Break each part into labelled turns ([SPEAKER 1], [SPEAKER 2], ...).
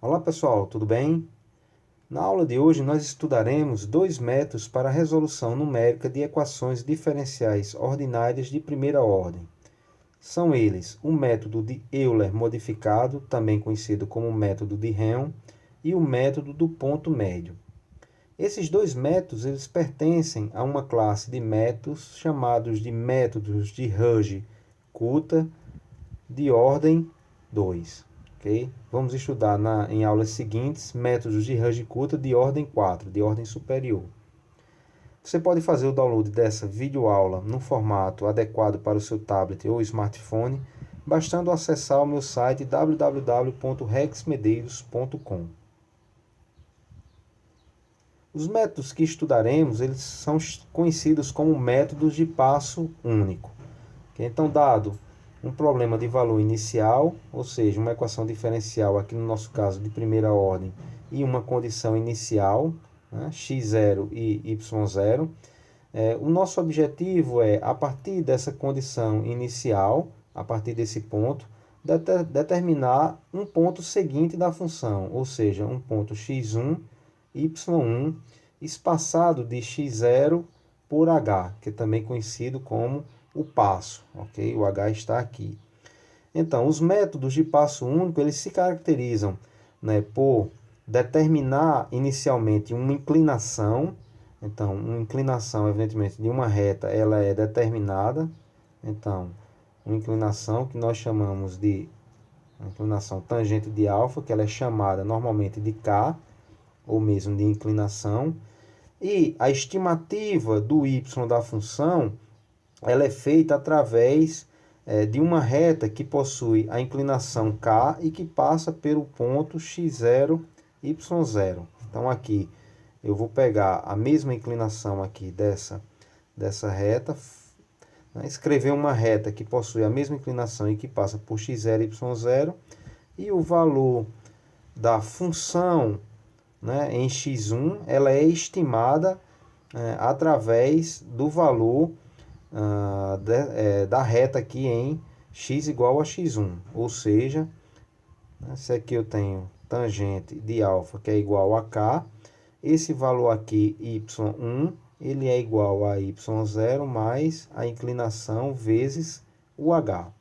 [SPEAKER 1] Olá pessoal, tudo bem? Na aula de hoje nós estudaremos dois métodos para a resolução numérica de equações diferenciais ordinárias de primeira ordem. São eles o método de Euler modificado, também conhecido como método de Helm, e o método do ponto médio. Esses dois métodos eles pertencem a uma classe de métodos chamados de métodos de Ruggie-Coulter de ordem 2. Okay? Vamos estudar em aulas seguintes métodos de Ruggie-Coulter de ordem 4, de ordem superior. Você pode fazer o download dessa videoaula no formato adequado para o seu tablet ou smartphone, bastando acessar o meu site www.rexmedeiros.com. Os métodos que estudaremos eles são conhecidos como métodos de passo único. Okay? Então, dado um problema de valor inicial, ou seja, uma equação diferencial, aqui no nosso caso de primeira ordem, e uma condição inicial, né, x0 e y0. O nosso objetivo é, a partir dessa condição inicial, a partir desse ponto, determinar um ponto seguinte da função, ou seja, um ponto x1, y1, espaçado de x0 por h, que é também conhecido como o passo, ok? O h está aqui. Então, os métodos de passo único, eles se caracterizam, né, por determinar inicialmente uma inclinação. Então, uma inclinação, evidentemente, de uma reta, ela é determinada. Então, uma inclinação que nós chamamos de inclinação tangente de alfa, que ela é chamada normalmente de k, ou mesmo de inclinação. E a estimativa do y da função, ela é feita através de uma reta que possui a inclinação k e que passa pelo ponto x0, y0. Então aqui eu vou pegar a mesma inclinação aqui dessa reta, né, escrever uma reta que possui a mesma inclinação e que passa por x0, y0, e o valor da função, né, em x1, ela é estimada através do valor da reta aqui em x igual a x1, ou seja, né, se aqui eu tenho tangente de alfa que é igual a k, esse valor aqui y1 ele é igual a y0 mais a inclinação vezes o h.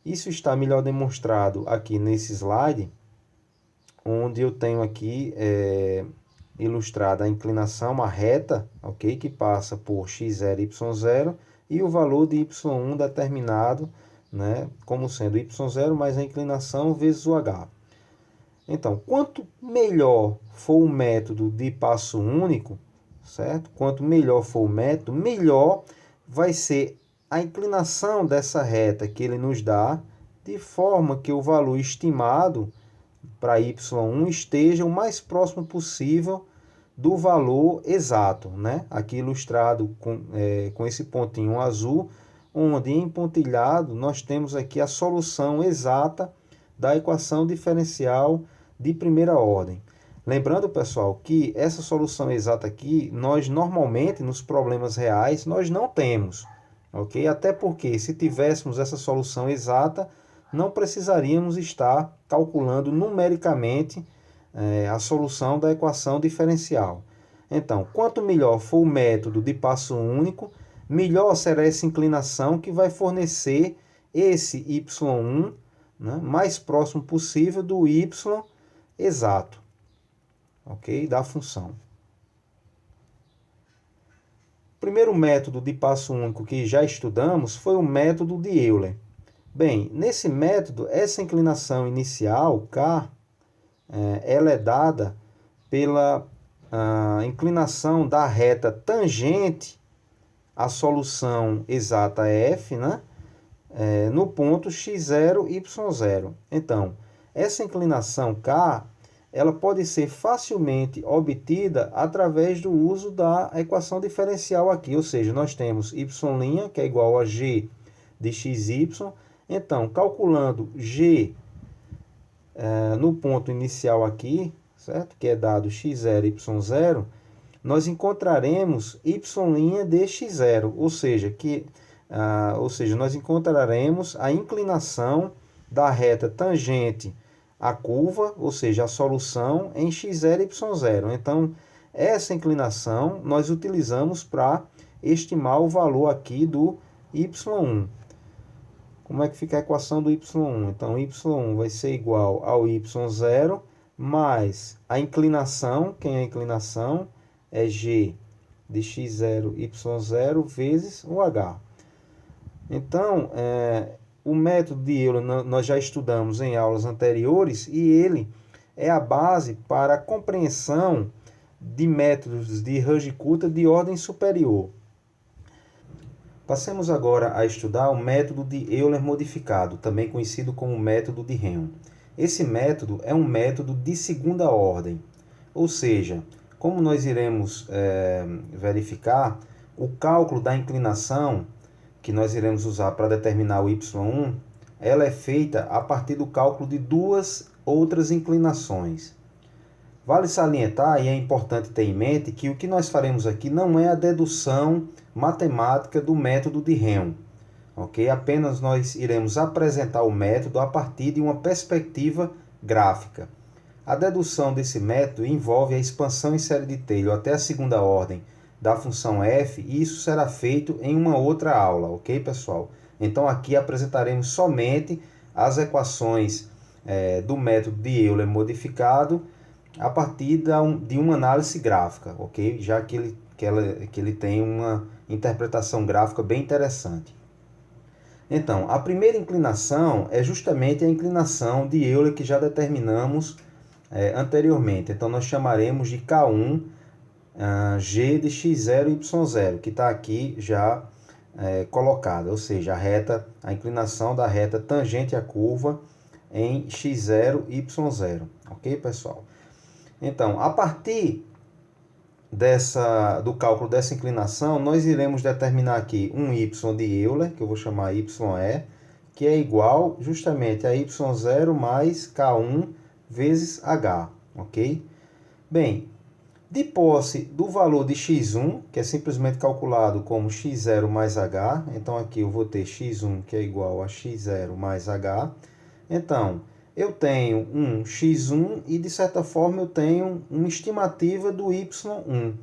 [SPEAKER 1] Isso está melhor demonstrado aqui nesse slide, onde eu tenho aqui ilustrada a inclinação, a reta, ok, que passa por x0 e y0, e o valor de y1 determinado, né, como sendo y0 mais a inclinação vezes o h. Então, quanto melhor for o método de passo único, certo? Quanto melhor for o método, melhor vai ser a inclinação dessa reta que ele nos dá, de forma que o valor estimado para y1 esteja o mais próximo possível do valor exato, né? Aqui ilustrado com esse pontinho azul, onde em pontilhado nós temos aqui a solução exata da equação diferencial de primeira ordem. Lembrando, pessoal, que essa solução exata aqui, nós normalmente, nos problemas reais, nós não temos, ok? Até porque, se tivéssemos essa solução exata, não precisaríamos estar calculando numericamente a solução da equação diferencial. Então, quanto melhor for o método de passo único, melhor será essa inclinação que vai fornecer esse y1, né, mais próximo possível do y exato, ok? Da função. O primeiro método de passo único que já estudamos foi o método de Euler. Bem, nesse método, essa inclinação inicial, k, ela é dada pela inclinação da reta tangente à solução exata f, né, no ponto x0, y0. Então, essa inclinação k, ela pode ser facilmente obtida através do uso da equação diferencial aqui, ou seja, nós temos y', que é igual a g de xy. Então, calculando g no ponto inicial aqui, certo? Que é dado x0, y0, nós encontraremos y' de x0, ou seja, nós encontraremos a inclinação da reta tangente à curva, ou seja, a solução em x0 e y0. Então, essa inclinação nós utilizamos para estimar o valor aqui do y1. Como é que fica a equação do y1? Então, y1 vai ser igual ao y0 mais a inclinação. Quem é a inclinação? É g de x0, y0 vezes o h. Então, o método de Euler nós já estudamos em aulas anteriores e ele é a base para a compreensão de métodos de Ruy-Coulter de ordem superior. Passemos agora a estudar o método de Euler modificado, também conhecido como método de Helm. Esse método é um método de segunda ordem, ou seja, como nós iremos verificar, o cálculo da inclinação que nós iremos usar para determinar o y1, ela é feita a partir do cálculo de duas outras inclinações. Vale salientar, e é importante ter em mente, que o que nós faremos aqui não é a dedução matemática do método de Helm. Okay? Apenas nós iremos apresentar o método a partir de uma perspectiva gráfica. A dedução desse método envolve a expansão em série de Taylor até a segunda ordem da função f, e isso será feito em uma outra aula, ok, pessoal? Então aqui apresentaremos somente as equações do método de Euler modificado a partir de uma análise gráfica, ok? Já que ele tem uma interpretação gráfica bem interessante. Então, a primeira inclinação é justamente a inclinação de Euler que já determinamos anteriormente. Então, nós chamaremos de K1 G de x0 e y0, que está aqui já colocada, ou seja, a inclinação da reta tangente à curva em x0 e y0, ok, pessoal? Então, a partir do cálculo dessa inclinação, nós iremos determinar aqui um y de Euler, que eu vou chamar YE, que é igual justamente a y0 mais K1 vezes H, ok? Bem, de posse do valor de x1, que é simplesmente calculado como x0 mais h, então aqui eu vou ter x1 que é igual a x0 mais h. Então, eu tenho um x1 e, de certa forma, eu tenho uma estimativa do y1.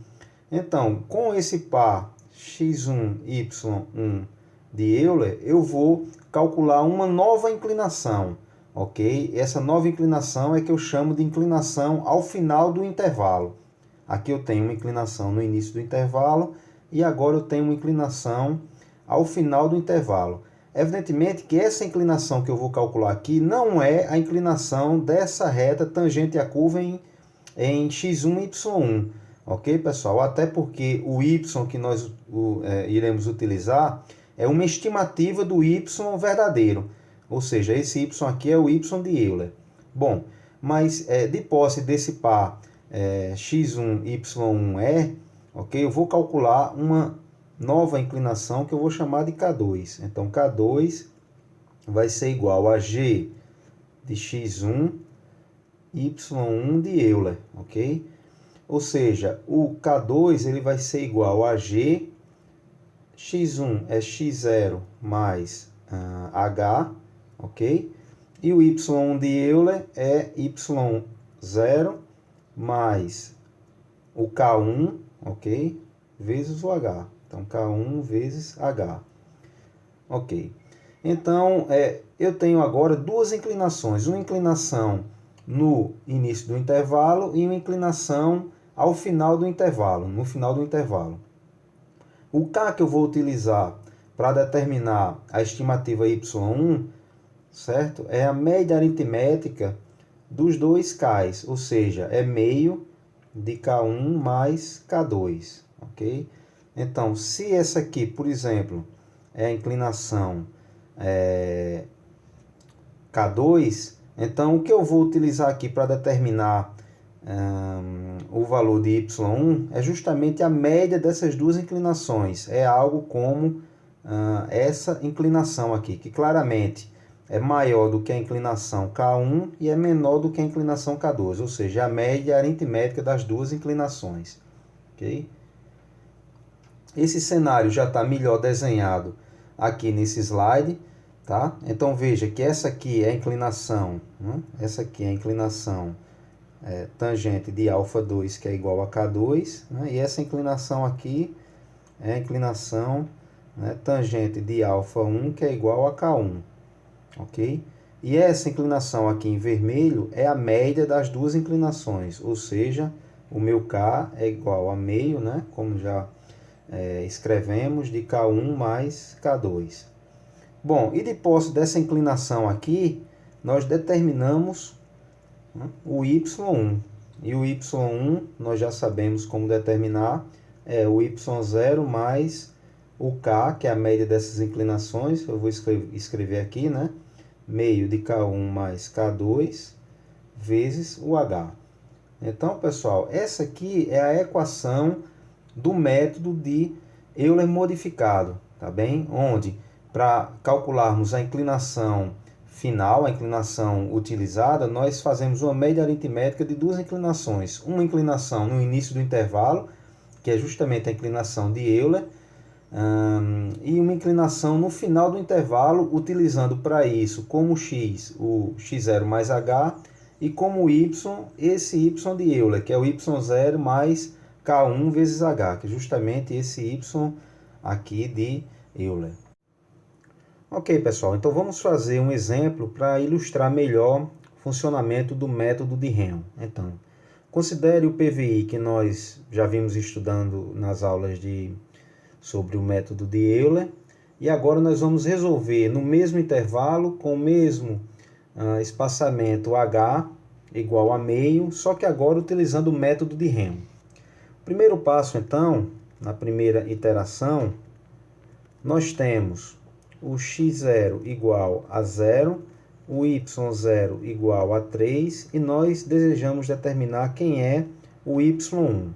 [SPEAKER 1] Então, com esse par x1, y1 de Euler, eu vou calcular uma nova inclinação, ok? Essa nova inclinação é que eu chamo de inclinação ao final do intervalo. Aqui eu tenho uma inclinação no início do intervalo e agora eu tenho uma inclinação ao final do intervalo. Evidentemente que essa inclinação que eu vou calcular aqui não é a inclinação dessa reta tangente à curva em x1 e y1. Ok, pessoal? Até porque o y que nós iremos utilizar é uma estimativa do y verdadeiro. Ou seja, esse y aqui é o y de Euler. Bom, mas de posse desse par x1, y1 ok? Eu vou calcular uma nova inclinação que eu vou chamar de K2. Então, K2 vai ser igual a G de x1, y1 de Euler, ok? Ou seja, o K2 ele vai ser igual a G, x1 é x0 mais h, ok? E o y1 de Euler é y0 mais o K1, ok? Vezes o H. Então, K1 vezes H. Ok. Então, eu tenho agora duas inclinações. Uma inclinação no início do intervalo e uma inclinação ao final do intervalo, no final do intervalo. O K que eu vou utilizar para determinar a estimativa y1, certo? É a média aritmética dos dois K's, ou seja, é meio de K1 mais K2, ok? Então, se essa aqui, por exemplo, é a inclinação K2, então o que eu vou utilizar aqui para determinar o valor de y1 é justamente a média dessas duas inclinações. É algo como essa inclinação aqui, que claramente é maior do que a inclinação K1 e é menor do que a inclinação K2, ou seja, a média aritmética das duas inclinações. Okay? Esse cenário já está melhor desenhado aqui nesse slide. tá? Então veja que essa aqui é a inclinação, né? Essa aqui é a inclinação tangente de α2, que é igual a K2, né? E essa inclinação aqui é a inclinação, né, tangente de α1, que é igual a K1, ok? E essa inclinação aqui em vermelho é a média das duas inclinações, ou seja, o meu K é igual a meio, né, como já escrevemos, de K1 mais K2. Bom, e de posse dessa inclinação aqui, nós determinamos, né, o y1. E o y1 nós já sabemos como determinar, é o y0 mais o k, que é a média dessas inclinações. Eu vou escrever aqui, né? Meio de K1 mais K2 vezes o h. Então, pessoal, essa aqui é a equação do método de Euler modificado, tá bem? Onde, para calcularmos a inclinação final, a inclinação utilizada, nós fazemos uma média aritmética de duas inclinações. Uma inclinação no início do intervalo, que é justamente a inclinação de Euler, e uma inclinação no final do intervalo, utilizando para isso como x, o x0 mais h, e como y, esse y de Euler, que é o y0 mais K1 vezes h, que é justamente esse y aqui de Euler. Ok, pessoal, então vamos fazer um exemplo para ilustrar melhor o funcionamento do método de Henle. Então, considere o PVI que nós já vimos estudando nas aulas sobre o método de Euler, e agora nós vamos resolver no mesmo intervalo, com o mesmo espaçamento h igual a meio, só que agora utilizando o método de Henle. Primeiro passo, então, na primeira iteração, nós temos o x0 igual a 0, o y0 igual a 3, e nós desejamos determinar quem é o y1.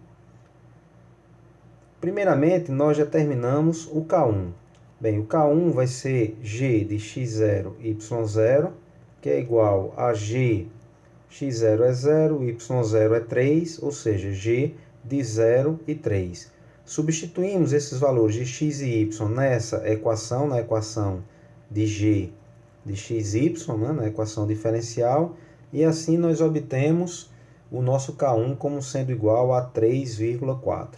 [SPEAKER 1] Primeiramente, nós determinamos o K1. Bem, o K1 vai ser g de x0, y0, que é igual a g, x0 é 0, y0 é 3, ou seja, g de 0 e 3. Substituímos esses valores de x e y nessa equação, na equação de g de xy, né, na equação diferencial, e assim nós obtemos o nosso K1 como sendo igual a 3,4.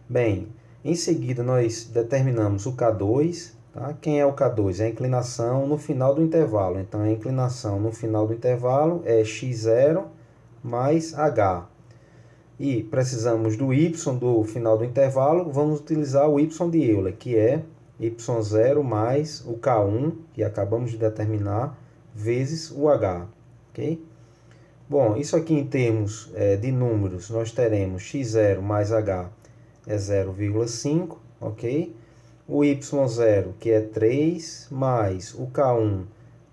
[SPEAKER 1] Bem, em seguida nós determinamos o K2. Tá? Quem é o K2? É a inclinação no final do intervalo. Então, a inclinação no final do intervalo é x0 mais h. E precisamos do y do final do intervalo, vamos utilizar o y de Euler, que é y0 mais o K1, que acabamos de determinar, vezes o h. Okay? Bom, isso aqui em termos de números, nós teremos x0 mais h é 0,5, ok? O y0, que é 3, mais o K1,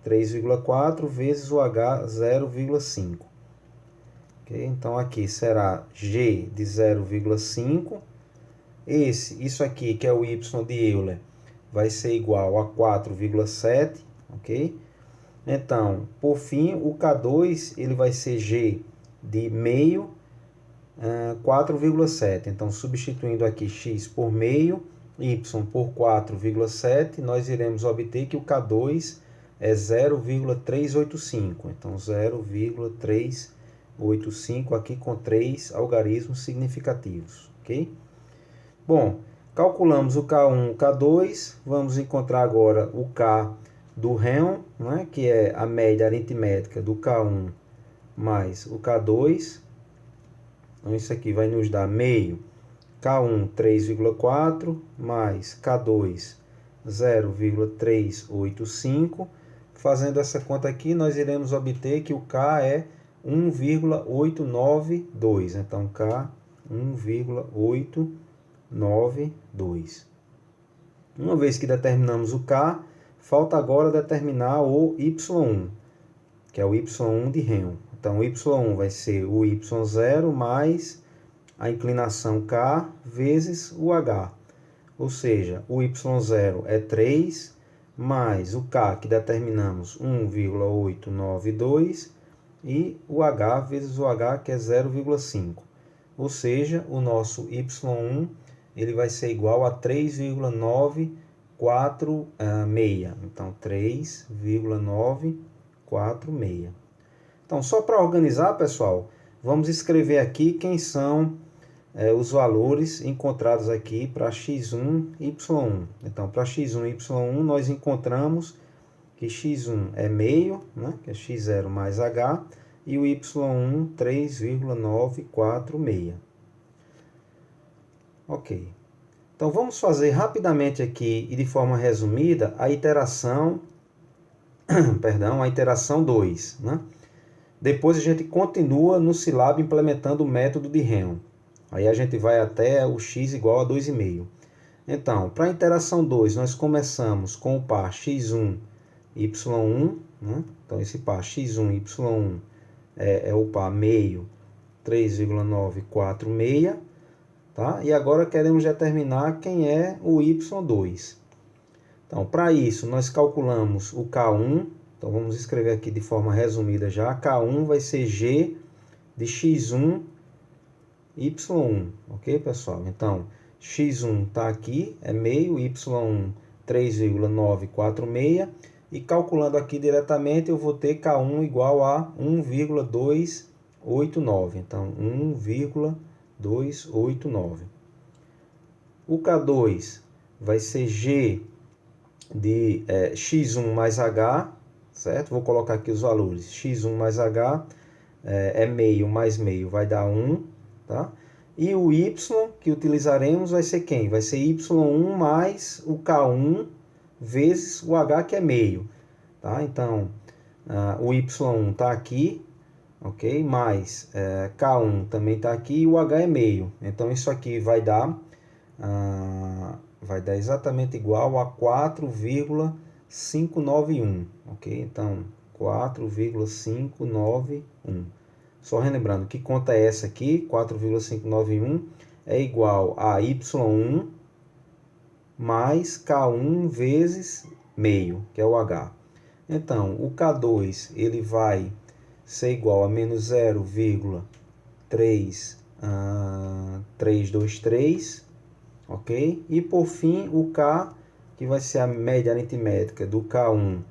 [SPEAKER 1] 3,4, vezes o h, 0,5. Okay? Então, aqui será g de 0,5. Isso aqui, que é o y de Euler, vai ser igual a 4,7, ok? Então, por fim, o K2 ele vai ser g de meio, 4,7. Então, substituindo aqui x por meio, y por 4,7, nós iremos obter que o K2 é 0,385. Então, 0,385 aqui com 3 algarismos significativos, ok? Bom, calculamos o K1 e o K2, vamos encontrar agora o K do Henle, né, que é a média aritmética do K1 mais o K2. Então, isso aqui vai nos dar meio, K1 3,4, mais K2 0,385. Fazendo essa conta aqui, nós iremos obter que o K é 1,892. Então, K 1,892. Uma vez que determinamos o K, falta agora determinar o Y1, que é o Y1 de Henle. Então, o Y1 vai ser o Y0 mais a inclinação K vezes o H. Ou seja, o Y0 é 3, mais o K que determinamos 1,892, e o H vezes o H, que é 0,5. Ou seja, o nosso Y1 ele vai ser igual a 3,945. 3,946. Então, 3,946. Então, só para organizar, pessoal, vamos escrever aqui quem são os valores encontrados aqui para x1, y1. Então, para x1 e y1, nós encontramos que x1 é meio, né, que é x0 mais h, e o y1, 3,946. Ok. Então, vamos fazer rapidamente aqui e de forma resumida a iteração, perdão, a iteração 2, né? Depois a gente continua no Silab implementando o método de Heon. Aí a gente vai até o x igual a 2,5. Então, para a iteração 2, nós começamos com o par x1, y1. Né? Então, esse par x1, y1 é o par meio 3,946. Tá? E agora queremos determinar quem é o y2. Então, para isso, nós calculamos o K1. Então, vamos escrever aqui de forma resumida já. K1 vai ser G de x1, y1. Ok, pessoal? Então, x1 está aqui, é meio, y1, 3,946. E calculando aqui diretamente, eu vou ter K1 igual a 1,289. Então, 1,289. O K2 vai ser G de x1 mais h, certo? Vou colocar aqui os valores. x1 mais h é meio mais meio, vai dar 1, tá? E o y que utilizaremos vai ser quem? Vai ser y1 mais o K1 vezes o h, que é meio, tá? Então, o y1 está aqui, ok? Mais K1 também está aqui e o h é meio. Então, isso aqui vai dar exatamente igual a 4,591, ok? Então, 4,591. Só relembrando, que conta é essa aqui? 4,591 é igual a y1 mais K1 vezes meio, que é o h. Então, o K2 ele vai ser igual a menos 0,323, ok? E por fim, o K, que vai ser a média aritmética do K1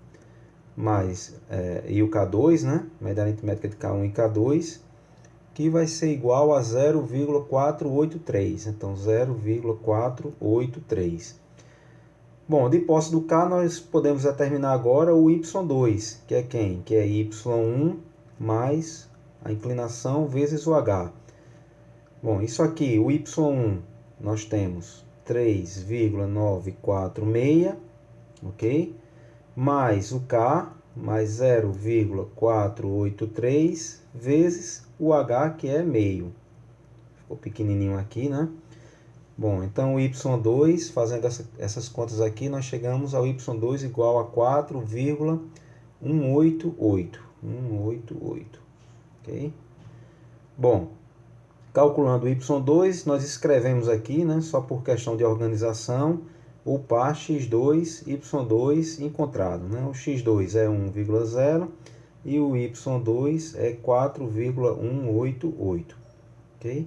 [SPEAKER 1] mais, e o K2, né? Média aritmética de K1 e K2, que vai ser igual a 0,483. Então, 0,483. Bom, de posse do K, nós podemos determinar agora o y2, que é quem? Que é y1 mais a inclinação vezes o h. Bom, isso aqui, o y1, nós temos 3,946, ok? Mais o K, mais 0,483, vezes o H, que é meio. Ficou pequenininho aqui, né? Bom, então o y2, fazendo essas contas aqui, nós chegamos ao y2 igual a 4,188. 188, ok? Bom, calculando o y2, nós escrevemos aqui, né, só por questão de organização, o par x2, y2 encontrado. Né? O x2 é 1,0 e o y2 é 4,188. Okay?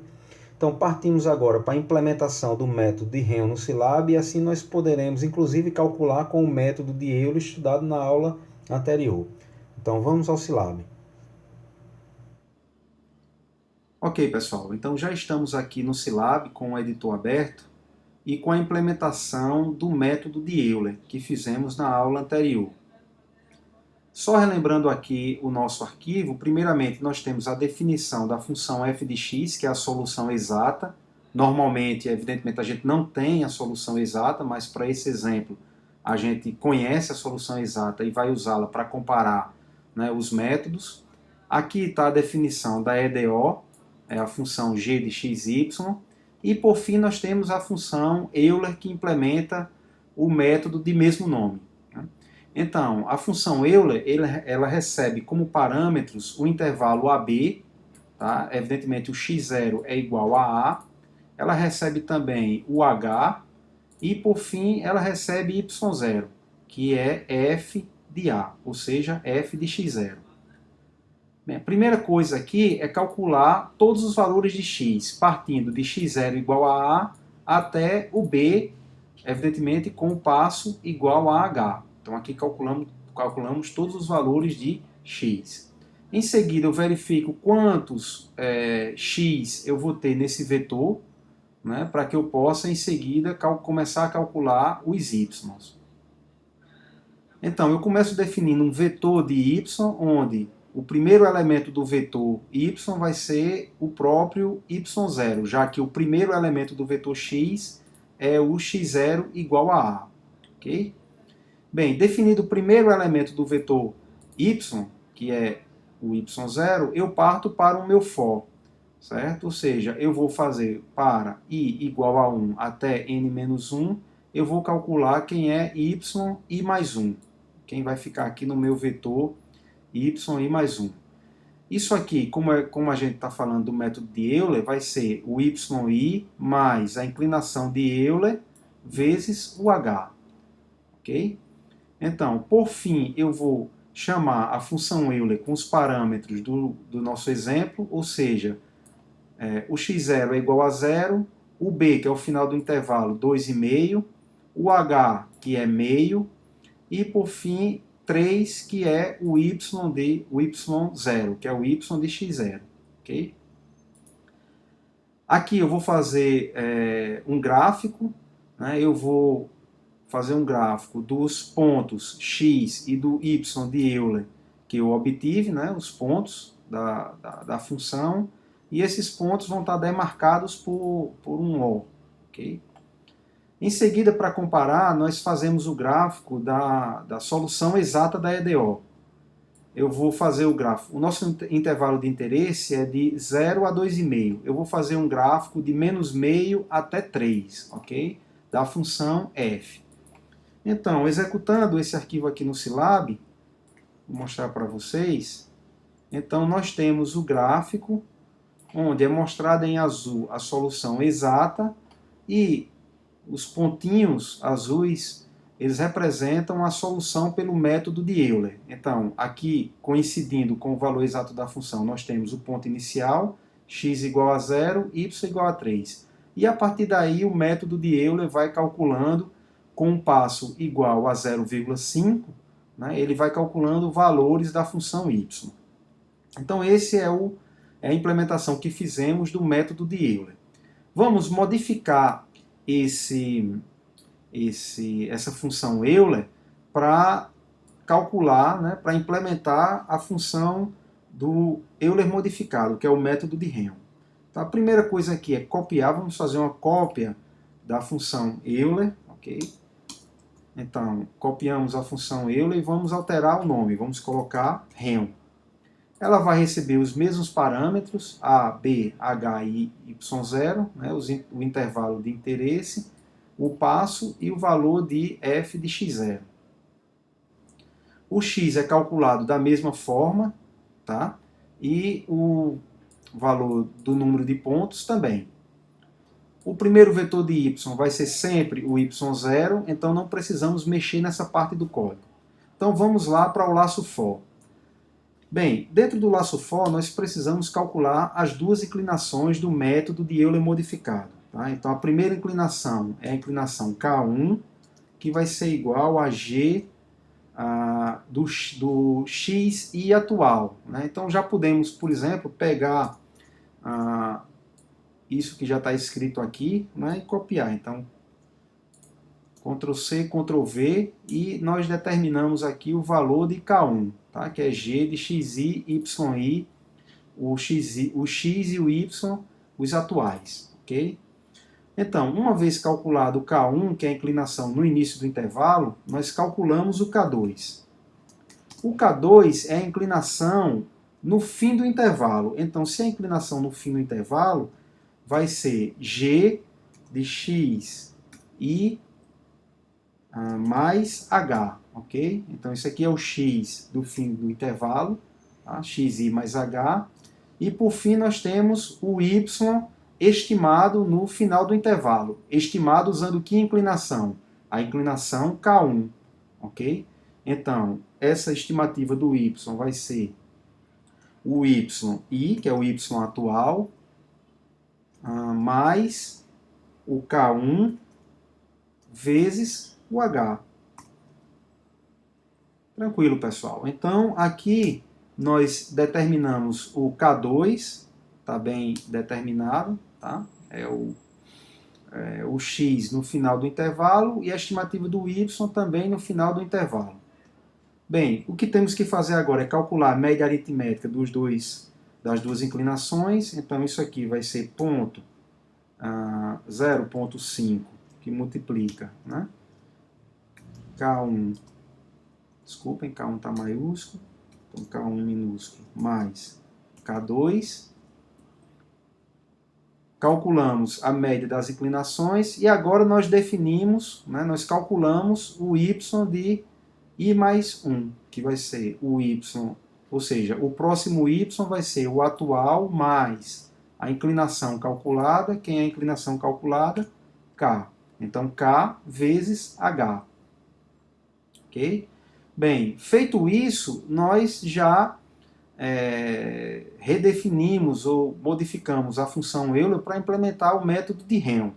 [SPEAKER 1] Então, partimos agora para a implementação do método de Heon no Silab, e assim nós poderemos, inclusive, calcular com o método de Euler estudado na aula anterior. Então, vamos ao Silab. Ok, pessoal. Então, já estamos aqui no Silab com o editor aberto e com a implementação do método de Euler, que fizemos na aula anterior. Só relembrando aqui o nosso arquivo, primeiramente nós temos a definição da função f de x, que é a solução exata. Normalmente, evidentemente, a gente não tem a solução exata, mas para esse exemplo a gente conhece a solução exata e vai usá-la para comparar, né, os métodos. Aqui está a definição da EDO, é a função g de xy. E, por fim, nós temos a função Euler, que implementa o método de mesmo nome. Então, a função Euler, ela recebe como parâmetros o intervalo AB, tá? Evidentemente o x0 é igual a A, ela recebe também o H, e, por fim, ela recebe y0, que é f de A, ou seja, f de x0. Bem, a primeira coisa aqui é calcular todos os valores de x, partindo de x0 igual a A até o B, evidentemente com o passo igual a h. Então aqui calculamos todos os valores de x. Em seguida eu verifico quantos x eu vou ter nesse vetor, né, para que eu possa em seguida começar a calcular os y. Então eu começo definindo um vetor de y, onde o primeiro elemento do vetor y vai ser o próprio y0, já que o primeiro elemento do vetor x é o x0 igual a a. Okay? Bem, definido o primeiro elemento do vetor y, que é o y0, eu parto para o meu for, certo? Ou seja, eu vou fazer para i igual a 1 até n-1, eu vou calcular quem é y e mais 1. Quem vai ficar aqui no meu vetor y e mais 1. Isso aqui, como a gente está falando do método de Euler, vai ser o yi mais a inclinação de Euler vezes o h. Ok? Então, por fim, eu vou chamar a função Euler com os parâmetros do nosso exemplo, ou seja, o x0 é igual a 0, o b, que é o final do intervalo, 2,5, o h, que é meio, e por fim 3, que é o y0, que é o y de x0. Okay? Aqui eu vou fazer um gráfico, né? Eu vou fazer um gráfico dos pontos x e do y de Euler que eu obtive, né? Os pontos da função, e esses pontos vão estar demarcados por um O. Okay? Em seguida, para comparar, nós fazemos o gráfico da solução exata da EDO. Eu vou fazer o gráfico. O nosso intervalo de interesse é de 0 a 2,5. Eu vou fazer um gráfico de menos meio até 3, ok? Da função f. Então, executando esse arquivo aqui no Scilab, vou mostrar para vocês. Então, nós temos o gráfico, onde é mostrada em azul a solução exata e os pontinhos azuis, eles representam a solução pelo método de Euler. Então, aqui, coincidindo com o valor exato da função, nós temos o ponto inicial, x igual a 0, y igual a 3. E a partir daí, o método de Euler vai calculando com um passo igual a 0,5, né, ele vai calculando valores da função y. Então, esse é a implementação que fizemos do método de Euler. Vamos modificar essa função Euler para calcular, né, para implementar a função do Euler modificado, que é o método de Helm. Então, a primeira coisa aqui é copiar, vamos fazer uma cópia da função Euler, ok? Então, copiamos a função Euler e vamos alterar o nome, vamos colocar Helm. Ela vai receber os mesmos parâmetros, A, B, H e Y0, né, o intervalo de interesse, o passo e o valor de f de x0. O x é calculado da mesma forma, tá? E o valor do número de pontos também. O primeiro vetor de y vai ser sempre o y0, então não precisamos mexer nessa parte do código. Então vamos lá para o laço for. Bem, dentro do laço for, nós precisamos calcular as duas inclinações do método de Euler modificado. Tá? Então, a primeira inclinação é a inclinação K1, que vai ser igual a G do x e atual. Né? Então, já podemos, por exemplo, pegar isso que já está escrito aqui, né, e copiar. Então, Ctrl+C, Ctrl+V, e nós determinamos aqui o valor de K1, tá? Que é G de xi, yi, o x e o y, os atuais. Okay? Então, uma vez calculado o K1, que é a inclinação no início do intervalo, nós calculamos o K2. O K2 é a inclinação no fim do intervalo. Então, se a inclinação no fim do intervalo vai ser G de x i mais h, ok? Então, isso aqui é o x do fim do intervalo, tá? Xi mais h. E, por fim, nós temos o y estimado no final do intervalo. Estimado usando que inclinação? A inclinação K1, ok? Então, essa estimativa do y vai ser o yi, que é o y atual, mais o K1
[SPEAKER 2] vezes o H. Tranquilo, pessoal. Então, aqui nós determinamos o K2, está bem determinado, tá? É o X no final do intervalo e a estimativa do Y também no final do intervalo. Bem, o que temos que fazer agora é calcular a média aritmética das duas inclinações. Então, isso aqui vai ser 0,5, que multiplica, né? K1, desculpem, K1 está maiúsculo, então K1 minúsculo, mais K2. Calculamos a média das inclinações e agora nós definimos, né, nós calculamos o y de I mais 1, que vai ser o y, ou seja, o próximo y vai ser o atual mais a inclinação calculada. Quem é a inclinação calculada? K. Então, K vezes H. Ok? Bem, feito isso, nós já redefinimos ou modificamos a função Euler para implementar o método de Helm.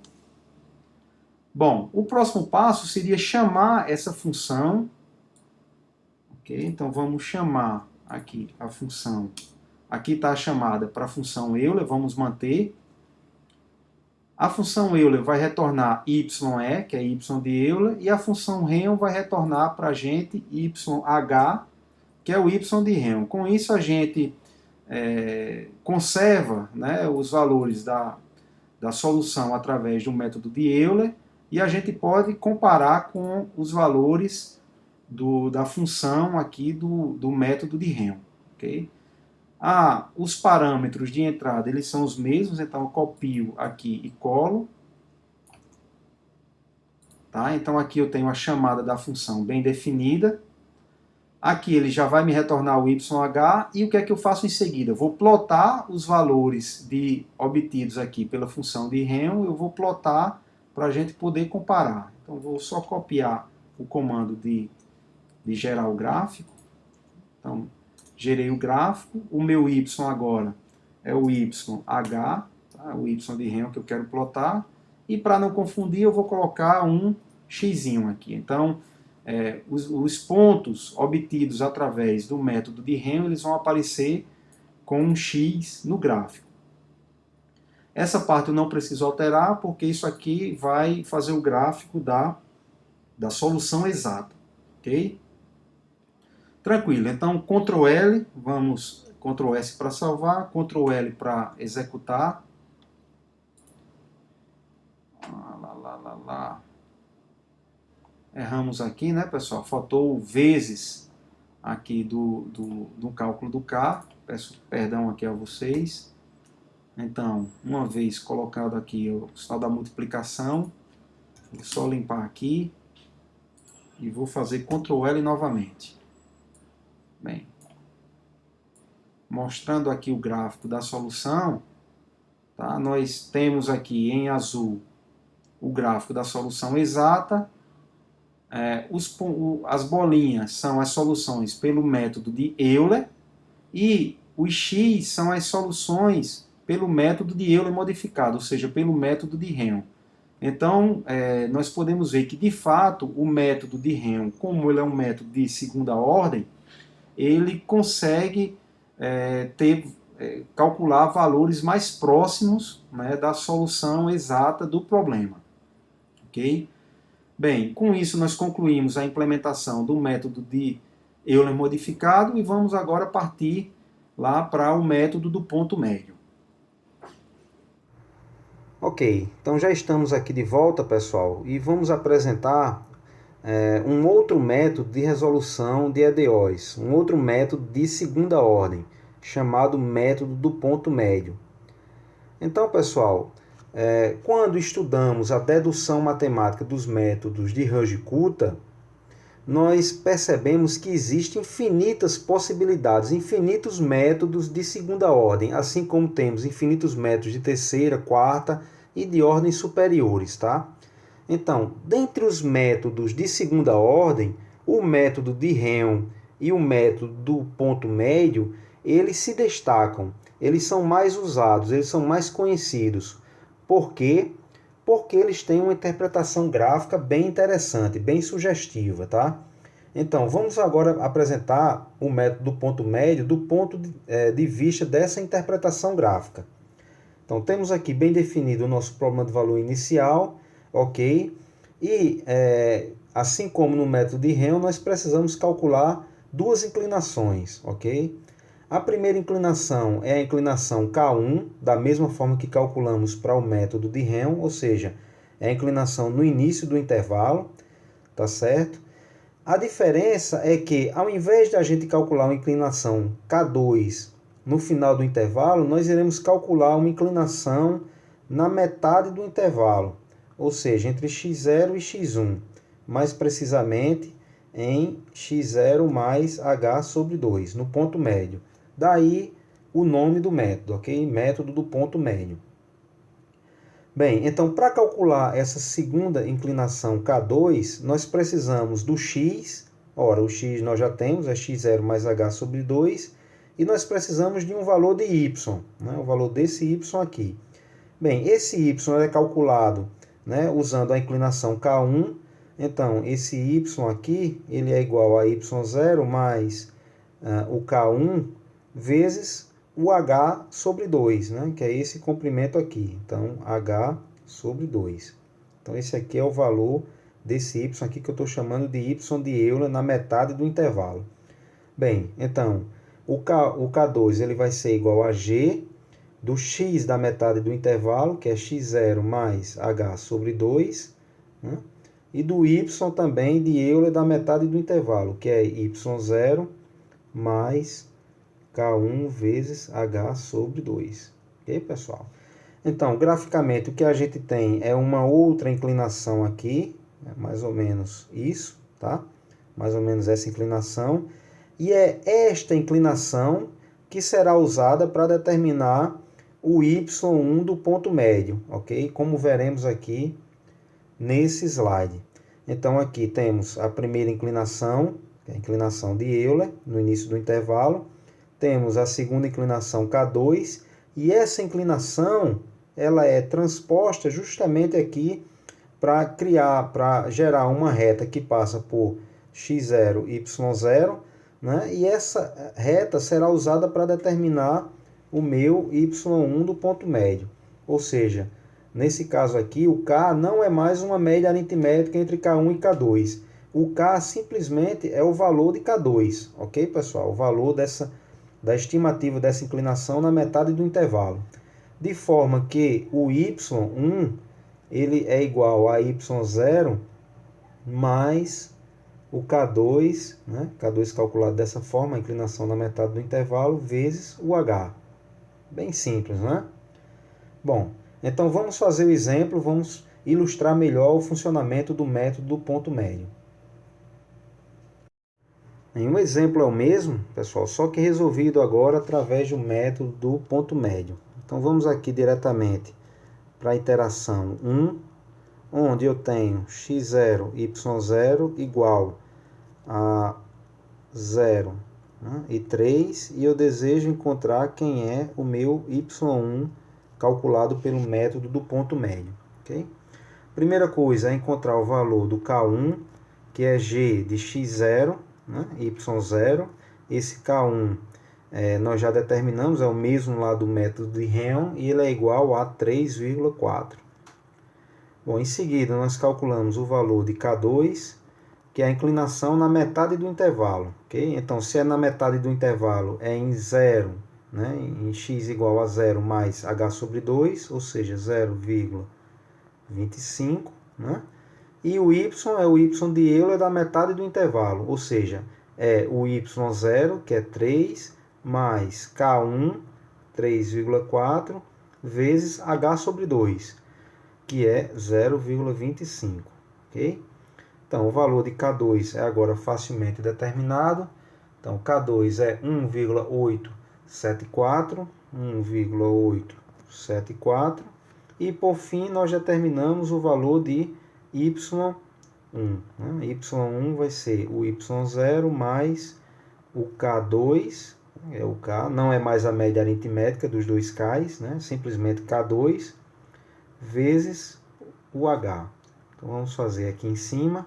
[SPEAKER 2] Bom, o próximo passo seria chamar essa função. Okay? Então vamos chamar aqui a função. Aqui está a chamada para a função Euler, vamos manter. A função Euler vai retornar YE, que é y de Euler, e a função Helm vai retornar para a gente YH, que é o y de Helm. Com isso a gente conserva, né, os valores da solução através do método de Euler e a gente pode comparar com os valores da função aqui do método de Helm. Okay? Os parâmetros de entrada eles são os mesmos, então eu copio aqui e colo. Tá? Então aqui eu tenho a chamada da função bem definida. Aqui ele já vai me retornar o YH, e o que é que eu faço em seguida? Eu vou plotar os valores obtidos aqui pela função de Helm, eu vou plotar para a gente poder comparar. Então vou só copiar o comando de gerar o gráfico. Então, gerei o gráfico, o meu Y agora é o YH, tá? O Y de Helm que eu quero plotar, e para não confundir eu vou colocar um X aqui. Então, os pontos obtidos através do método de Helm, eles vão aparecer com um X no gráfico. Essa parte eu não preciso alterar, porque isso aqui vai fazer o gráfico da solução exata. Ok? Tranquilo, então Ctrl L, vamos Ctrl S para salvar, Ctrl L para executar. Erramos aqui, né, pessoal? Faltou vezes aqui do cálculo do K. Peço perdão aqui a vocês. Então, uma vez colocado aqui o sinal da multiplicação, vou só limpar aqui e vou fazer Ctrl L novamente. Bem, mostrando aqui o gráfico da solução, tá? Nós temos aqui em azul o gráfico da solução exata. As bolinhas são as soluções pelo método de Euler e os X são as soluções pelo método de Euler modificado, ou seja, pelo método de Helm. Então, nós podemos ver que, de fato, o método de Helm, como ele é um método de segunda ordem, ele consegue calcular valores mais próximos, né, da solução exata do problema. Ok? Bem, com isso nós concluímos a implementação do método de Euler modificado e vamos agora partir lá para o método do ponto médio.
[SPEAKER 1] Ok, então já estamos aqui de volta, pessoal, e vamos apresentar um outro método de resolução de EDOs, um outro método de segunda ordem, chamado método do ponto médio. Então, pessoal, quando estudamos a dedução matemática dos métodos de Rush-Coulter, nós percebemos que existem infinitas possibilidades, infinitos métodos de segunda ordem, assim como temos infinitos métodos de terceira, quarta e de ordens superiores, tá? Então, dentre os métodos de segunda ordem, o método de Helm e o método do ponto médio, eles se destacam, eles são mais usados, eles são mais conhecidos. Por quê? porque eles têm uma interpretação gráfica bem interessante, bem sugestiva, tá? Então, vamos agora apresentar o método do ponto médio do ponto de vista dessa interpretação gráfica. Então, temos aqui bem definido o nosso problema de valor inicial, ok? E, assim como no método de Helm, nós precisamos calcular duas inclinações, ok? A primeira inclinação é a inclinação K1, da mesma forma que calculamos para o método de Helm, ou seja, é a inclinação no início do intervalo, tá certo? A diferença é que, ao invés de a gente calcular uma inclinação K2 no final do intervalo, nós iremos calcular uma inclinação na metade do intervalo, ou seja, entre x0 e x1, mais precisamente em x0 mais h sobre 2, no ponto médio. Daí o nome do método, ok? Método do ponto médio. Bem, então para calcular essa segunda inclinação K2, nós precisamos do x. Ora, o x nós já temos, é x0 mais h sobre 2. E nós precisamos de um valor de y, né? O valor desse y aqui. Bem, esse y é calculado, né, usando a inclinação K1. Então, esse y aqui ele é igual a y0 mais o K1 vezes o h sobre 2, né, que é esse comprimento aqui. Então, h sobre 2. Então, esse aqui é o valor desse y aqui que eu estou chamando de y de Euler na metade do intervalo. Bem, então, o K2 ele vai ser igual a g do x da metade do intervalo, que é x0 mais h sobre 2, né? E do y também de Euler da metade do intervalo, que é y0 mais K1 vezes h sobre 2. Ok, pessoal? Então, graficamente, o que a gente tem é uma outra inclinação aqui, mais ou menos isso, tá? Mais ou menos essa inclinação. E é esta inclinação que será usada para determinar o y1 do ponto médio, ok? Como veremos aqui nesse slide. Então, aqui temos a primeira inclinação, que é a inclinação de Euler, no início do intervalo. Temos a segunda inclinação K2, e essa inclinação ela é transposta justamente aqui para gerar uma reta que passa por x0, y0, né? E essa reta será usada para determinar o meu y1 do ponto médio. Ou seja, nesse caso aqui, o K não é mais uma média aritmética entre K1 e K2. O K simplesmente é o valor de K2, ok, pessoal? O valor da estimativa dessa inclinação na metade do intervalo. De forma que o y1 ele é igual a y0 mais o K2, né? K2 calculado dessa forma, a inclinação na metade do intervalo, vezes o H. Bem simples, né? Bom, então vamos fazer o exemplo, vamos ilustrar melhor o funcionamento do método do ponto médio. Um exemplo é o mesmo, pessoal, só que resolvido agora através do método do ponto médio. Então vamos aqui diretamente para a iteração 1, onde eu tenho x0, y0 igual a 0, né, e 3, e eu desejo encontrar quem é o meu y1 calculado pelo método do ponto médio. Okay? Primeira coisa é encontrar o valor do K1, que é g de x0, né, y0. Esse K1 nós já determinamos, é o mesmo lá do método de Helm, e ele é igual a 3,4. Bom, em seguida nós calculamos o valor de K2, que é a inclinação na metade do intervalo. Okay? Então, se é na metade do intervalo, é em 0, né, em x igual a 0 mais h sobre 2, ou seja, 0,25. Né? E o y é o y de Euler da metade do intervalo, ou seja, é o y0, que é 3, mais K1, 3,4, vezes h sobre 2, que é 0,25. Ok? Então, o valor de K2 é agora facilmente determinado. Então, K2 é 1,874, 1,874. E, por fim, nós determinamos o valor de Y1. Né? Y1 vai ser o Y0 mais o K2, é o K, não é mais a média aritmética dos dois Ks, né? Simplesmente K2, vezes o H. Então vamos fazer aqui em cima.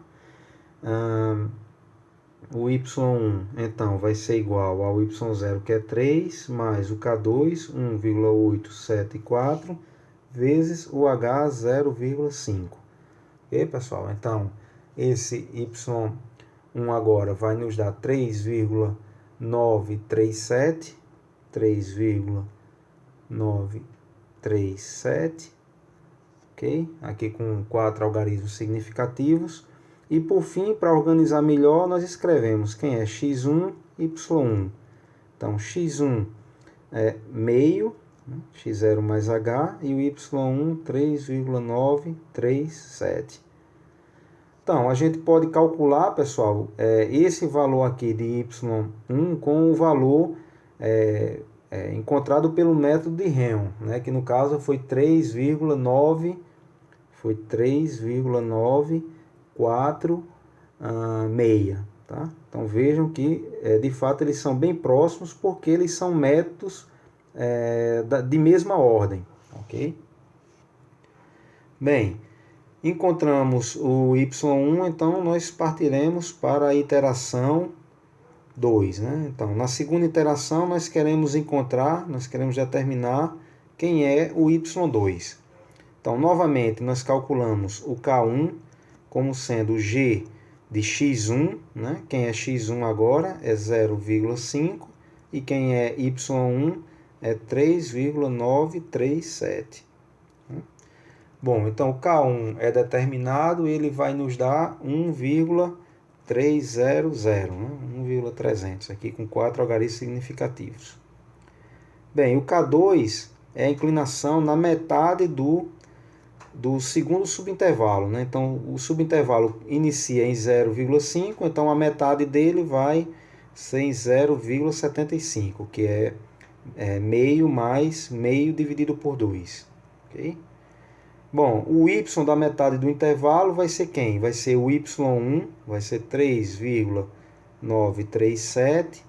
[SPEAKER 1] O y1 então vai ser igual ao y0, que é 3, mais o K2, 1,874, vezes o H, 0,5. Ok, pessoal? Então, esse y1 agora vai nos dar 3,937, 3,937, ok? Aqui com 4 algarismos significativos. E por fim, para organizar melhor, nós escrevemos quem é x1, y1. Então, x1 é meio, x0 mais h, e o y1, 3,937. Então, a gente pode calcular, pessoal, esse valor aqui de y1 com o valor encontrado pelo método de Rheon, né, que no caso foi 3,946, tá? Então vejam que de fato eles são bem próximos porque eles são métodos de mesma ordem, ok? Bem, encontramos o y1, então nós partiremos para a iteração 2, né? Então, na segunda iteração nós queremos determinar quem é o y2. Então, novamente, nós calculamos o K1 como sendo g de x1, né? Quem é x1 agora é 0,5 e quem é y1 é 3,937. Bom, então o K1 é determinado e ele vai nos dar 1,300, né? 1,300, aqui com 4 algarismos significativos. Bem, o K2 é a inclinação na metade do segundo subintervalo, né? Então, o subintervalo inicia em 0,5, então a metade dele vai ser em 0,75, que é meio mais meio dividido por 2. Ok? Bom, o y da metade do intervalo vai ser quem? Vai ser o y1, vai ser 3,937,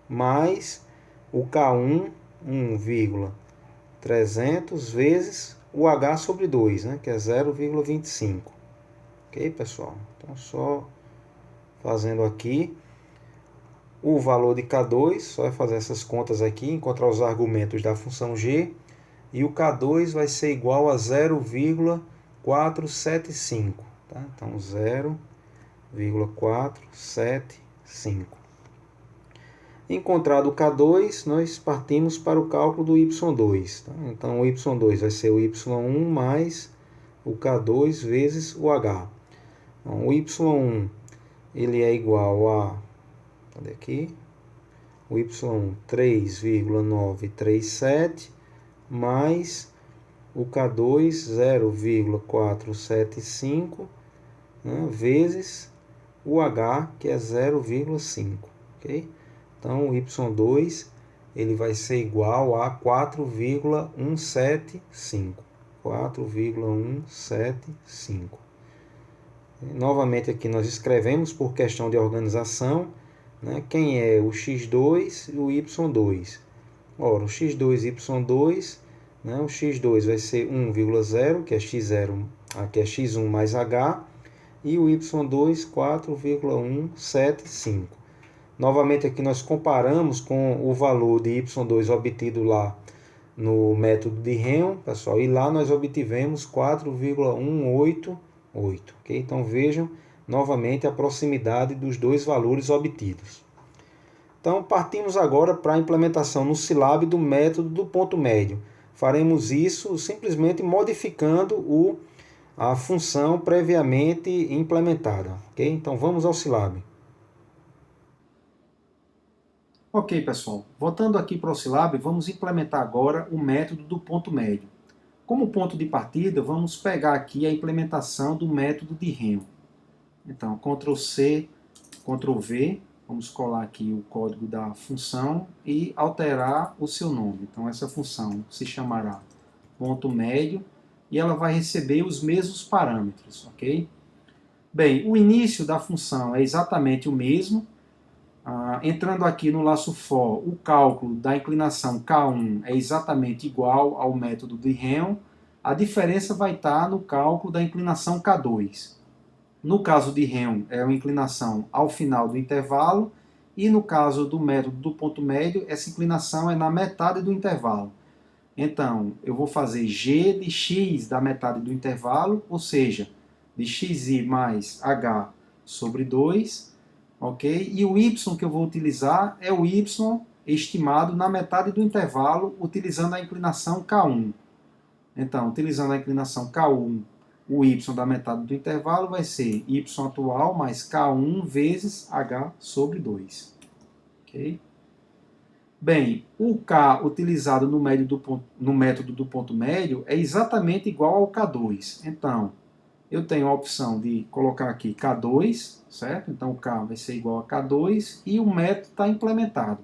[SPEAKER 1] mais o K1, 1,300, vezes o H sobre 2, né, que é 0,25. Ok, pessoal? Então, só fazendo aqui o valor de K2, só é fazer essas contas aqui, encontrar os argumentos da função g, e o K2 vai ser igual a 0,475. Tá? Então, 0,475. Encontrado o K2, nós partimos para o cálculo do y2. Tá? Então, o y2 vai ser o y1 mais o K2 vezes o H. Então, o y1 ele é igual a, cadê aqui? O y1, 3,937, mais o K2, 0,475, né, vezes o H, que é 0,5. Okay? Então, o y2 ele vai ser igual a 4,175. 4,175. Novamente aqui nós escrevemos por questão de organização, né, quem é o x2 e o y2. Ora, o x2 e y2, né, o x2 vai ser 1,0, que é x0, aqui é x1 mais h, e o y2, 4,175. Novamente aqui nós comparamos com o valor de y2 obtido lá no método de Rheon, pessoal, e lá nós obtivemos 4,188. Okay? Então vejam novamente a proximidade dos dois valores obtidos. Então partimos agora para a implementação no Scilab do método do ponto médio. Faremos isso simplesmente modificando a função previamente implementada. Okay? Então vamos ao Scilab.
[SPEAKER 2] Ok, pessoal. Voltando aqui para o Scilab, vamos implementar agora o método do ponto médio. Como ponto de partida, vamos pegar aqui a implementação do método de Rheon. Então, Ctrl C, Ctrl V, vamos colar aqui o código da função e alterar o seu nome. Então, essa função se chamará ponto médio e ela vai receber os mesmos parâmetros, ok? Bem, o início da função é exatamente o mesmo. Entrando aqui no laço for, o cálculo da inclinação K1 é exatamente igual ao método de Rheon. a diferença vai estar no cálculo da inclinação K2. No caso de Helm, é uma inclinação ao final do intervalo, e no caso do método do ponto médio, essa inclinação é na metade do intervalo. Então, eu vou fazer G de x da metade do intervalo, ou seja, de xi mais h sobre 2, ok? E o y que eu vou utilizar é o y estimado na metade do intervalo, utilizando a inclinação K1. Então, utilizando a inclinação K1, o y da metade do intervalo vai ser y atual mais K1 vezes h sobre 2. Ok? Bem, o K utilizado no método do ponto médio é exatamente igual ao K2. Então, eu tenho a opção de colocar aqui K2, certo? Então, o K vai ser igual a K2 e o método está implementado.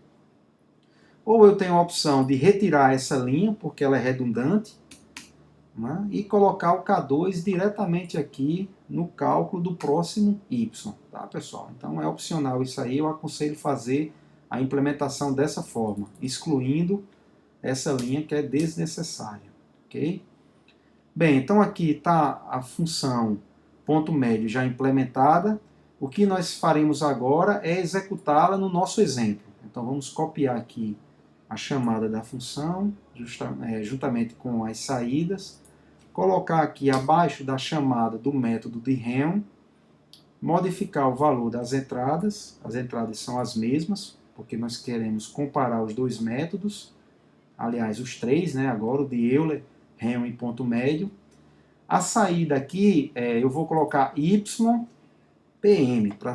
[SPEAKER 2] Ou eu tenho a opção de retirar essa linha, porque ela é redundante, né? E colocar o K2 diretamente aqui no cálculo do próximo Y, tá, pessoal? Então, é opcional isso aí, eu aconselho fazer a implementação dessa forma, excluindo essa linha que é desnecessária, ok? Bem, então aqui está a função ponto médio já implementada. O que nós faremos agora é executá-la no nosso exemplo. Então vamos copiar aqui a chamada da função, juntamente com as saídas, colocar aqui abaixo da chamada do método de Helm, modificar o valor das entradas, as entradas são as mesmas, porque nós queremos comparar os dois métodos, aliás, os três, né? Agora o de Euler, Helm e ponto médio. A saída aqui, eu vou colocar YPM, para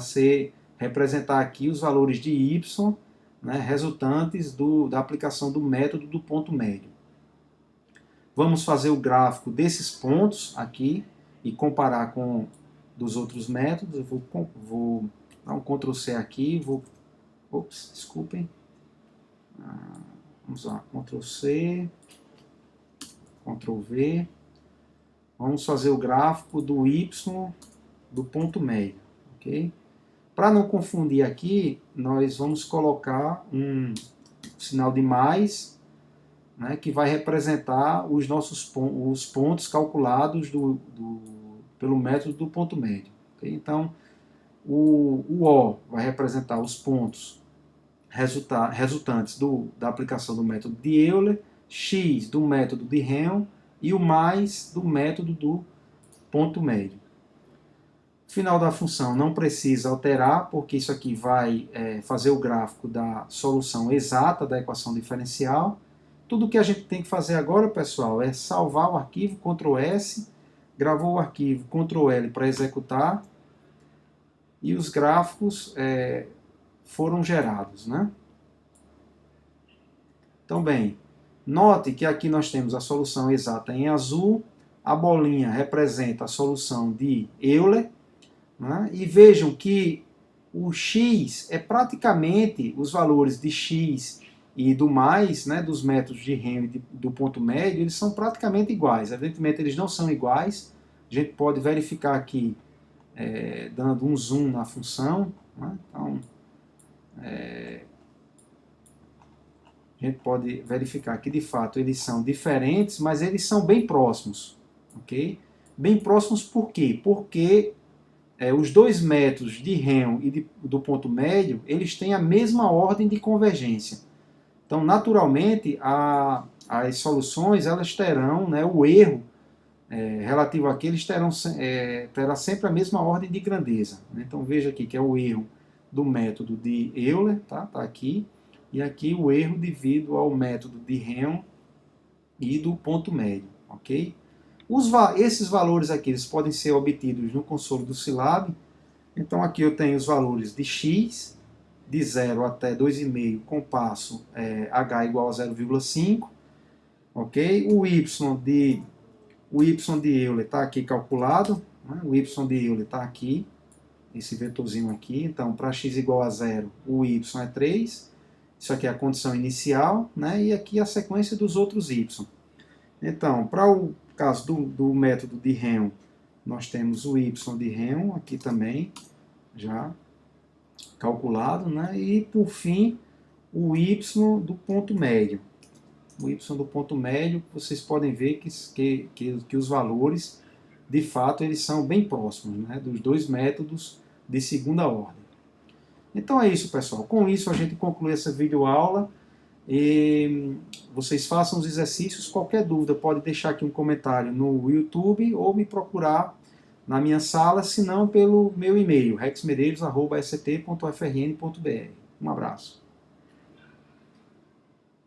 [SPEAKER 2] representar aqui os valores de Y, né, resultantes da aplicação do método do ponto médio. Vamos fazer o gráfico desses pontos aqui e comparar com dos outros métodos. Eu vou dar um Ctrl C aqui, desculpem. Vamos lá, Ctrl C, Ctrl V. Vamos fazer o gráfico do Y do ponto médio, ok? Para não confundir aqui, nós vamos colocar um sinal de mais, né, que vai representar os pontos calculados pelo método do ponto médio. Okay? Então, o O vai representar os pontos resultantes da aplicação do método de Euler, X do método de Helm e o mais do método do ponto médio. O final da função não precisa alterar, porque isso aqui vai fazer o gráfico da solução exata da equação diferencial. Tudo que a gente tem que fazer agora, pessoal, é salvar o arquivo, Ctrl S, gravou o arquivo, Ctrl L para executar, e os gráficos foram gerados, né? Então, bem, note que aqui nós temos a solução exata em azul, a bolinha representa a solução de Euler, né? E vejam que o x é praticamente os valores de x e do mais, né, dos métodos de Helm e do ponto médio, eles são praticamente iguais. Evidentemente, eles não são iguais. A gente pode verificar aqui, dando um zoom na função. Né? Então, a gente pode verificar que, de fato, eles são diferentes, mas eles são bem próximos. Okay? Bem próximos por quê? Porque os dois métodos de Helm e do ponto médio, eles têm a mesma ordem de convergência. Então, naturalmente, as soluções elas terão, né, o erro relativo àqueles terá sempre a mesma ordem de grandeza. Né? Então, veja aqui que é o erro do método de Euler, tá aqui, e aqui o erro devido ao método de Helm e do ponto médio. Ok? Esses valores aqui eles podem ser obtidos no console do Scilab. Então, aqui eu tenho os valores de x, de 0 até 2,5 com passo h igual a 0,5, ok? O y de Euler está aqui calculado, né? O y de Euler está aqui, esse vetorzinho aqui. Então, para x igual a 0, o y é 3, isso aqui é a condição inicial, né? E aqui a sequência dos outros y. Então, para o caso do método de Helm, nós temos o y de Helm aqui também, já calculado, né? E por fim o y do ponto médio. o y do ponto médio, vocês podem ver que os valores, de fato, eles são bem próximos, né, dos dois métodos de segunda ordem. Então é isso, pessoal. Com isso a gente conclui essa videoaula. E vocês façam os exercícios. Qualquer dúvida pode deixar aqui um comentário no YouTube ou me procurar na minha sala, se não pelo meu e-mail, rexmedeiros@sct.frn.br. Um abraço.